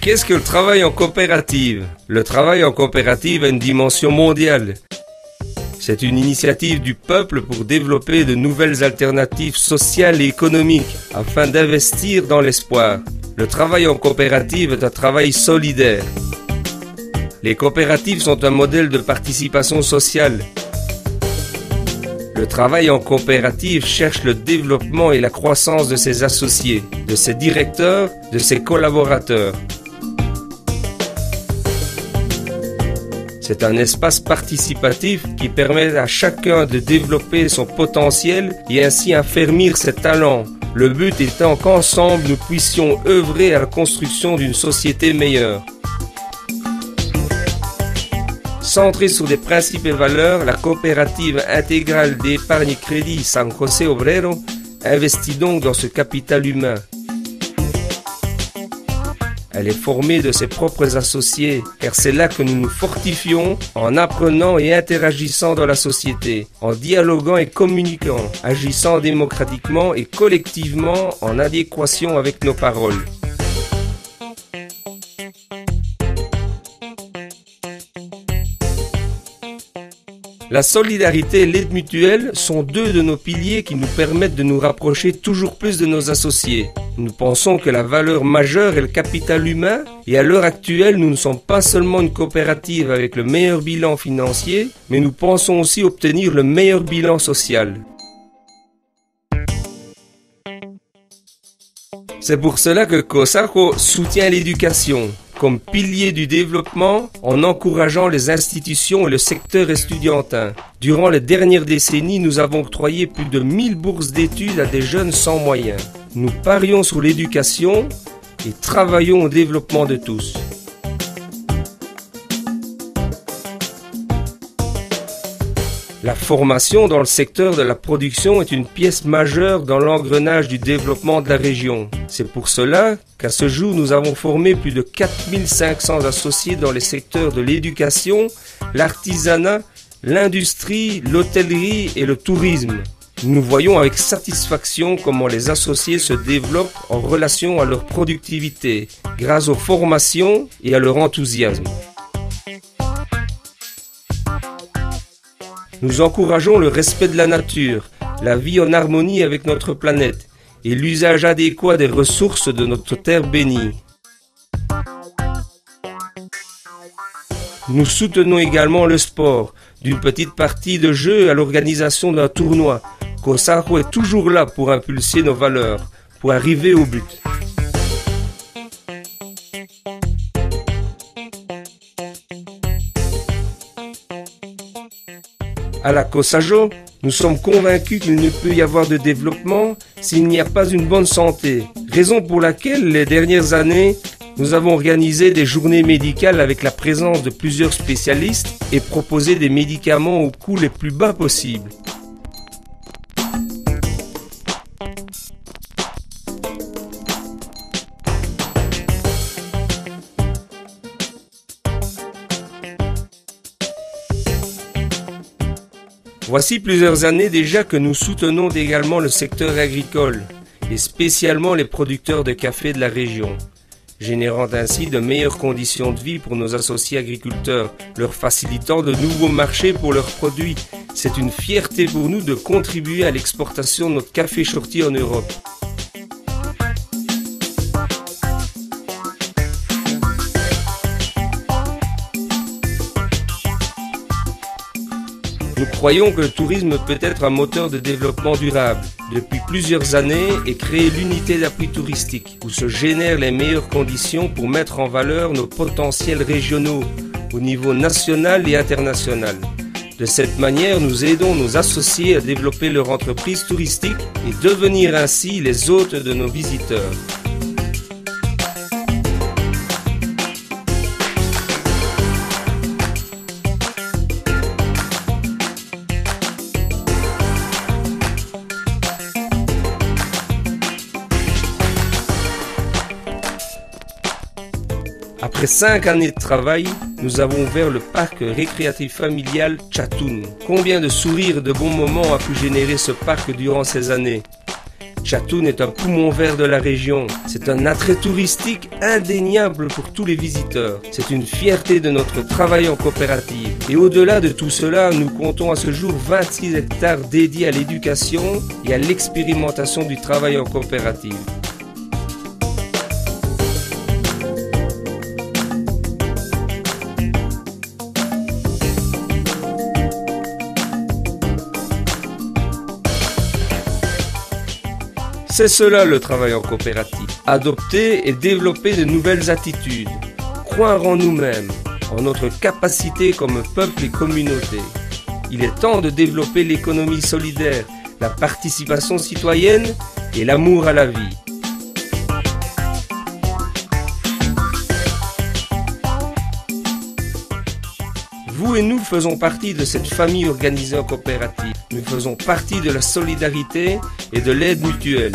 Qu'est-ce que le travail en coopérative? Le travail en coopérative a une dimension mondiale. C'est une initiative du peuple pour développer de nouvelles alternatives sociales et économiques afin d'investir dans l'espoir. Le travail en coopérative est un travail solidaire. Les coopératives sont un modèle de participation sociale. Le travail en coopérative cherche le développement et la croissance de ses associés, de ses directeurs, de ses collaborateurs. C'est un espace participatif qui permet à chacun de développer son potentiel et ainsi affermir ses talents. Le but étant qu'ensemble nous puissions œuvrer à la construction d'une société meilleure. Centrée sur des principes et valeurs, la coopérative intégrale d'épargne et crédit San José Obrero investit donc dans ce capital humain. Elle est formée de ses propres associés, car c'est là que nous nous fortifions en apprenant et interagissant dans la société, en dialoguant et communiquant, agissant démocratiquement et collectivement en adéquation avec nos paroles. La solidarité et l'aide mutuelle sont deux de nos piliers qui nous permettent de nous rapprocher toujours plus de nos associés. Nous pensons que la valeur majeure est le capital humain et à l'heure actuelle, nous ne sommes pas seulement une coopérative avec le meilleur bilan financier, mais nous pensons aussi obtenir le meilleur bilan social. C'est pour cela que COSAJO soutient l'éducation comme pilier du développement en encourageant les institutions et le secteur estudiantin. Durant les dernières décennies, nous avons octroyé plus de 1000 bourses d'études à des jeunes sans moyens. Nous parions sur l'éducation et travaillons au développement de tous. La formation dans le secteur de la production est une pièce majeure dans l'engrenage du développement de la région. C'est pour cela qu'à ce jour, nous avons formé plus de 4500 associés dans les secteurs de l'éducation, l'artisanat, l'industrie, l'hôtellerie et le tourisme. Nous voyons avec satisfaction comment les associés se développent en relation à leur productivité, grâce aux formations et à leur enthousiasme. Nous encourageons le respect de la nature, la vie en harmonie avec notre planète et l'usage adéquat des ressources de notre terre bénie. Nous soutenons également le sport, d'une petite partie de jeu à l'organisation d'un tournoi. COSAJO est toujours là pour impulser nos valeurs, pour arriver au but. À la COSAJO, nous sommes convaincus qu'il ne peut y avoir de développement s'il n'y a pas une bonne santé. Raison pour laquelle, les dernières années, nous avons organisé des journées médicales avec la présence de plusieurs spécialistes et proposé des médicaments au coût les plus bas possibles. Voici plusieurs années déjà que nous soutenons également le secteur agricole, et spécialement les producteurs de café de la région, générant ainsi de meilleures conditions de vie pour nos associés agriculteurs, leur facilitant de nouveaux marchés pour leurs produits. C'est une fierté pour nous de contribuer à l'exportation de notre café shorty en Europe. Nous croyons que le tourisme peut être un moteur de développement durable depuis plusieurs années et créer l'unité d'appui touristique où se génèrent les meilleures conditions pour mettre en valeur nos potentiels régionaux au niveau national et international. De cette manière, nous aidons nos associés à développer leur entreprise touristique et devenir ainsi les hôtes de nos visiteurs. Après Après 5 années de travail, nous avons ouvert le parc récréatif familial Chatoun. Combien de sourires et de bons moments a pu générer ce parc durant ces années? Chatoun est un poumon vert de la région. C'est un attrait touristique indéniable pour tous les visiteurs. C'est une fierté de notre travail en coopérative. Et au-delà de tout cela, nous comptons à ce jour 26 hectares dédiés à l'éducation et à l'expérimentation du travail en coopérative. C'est cela le travail en coopérative. Adopter et développer de nouvelles attitudes. Croire en nous-mêmes, en notre capacité comme peuple et communauté. Il est temps de développer l'économie solidaire, la participation citoyenne et l'amour à la vie. Vous et nous faisons partie de cette famille organisée en coopérative. Nous faisons partie de la solidarité et de l'aide mutuelle.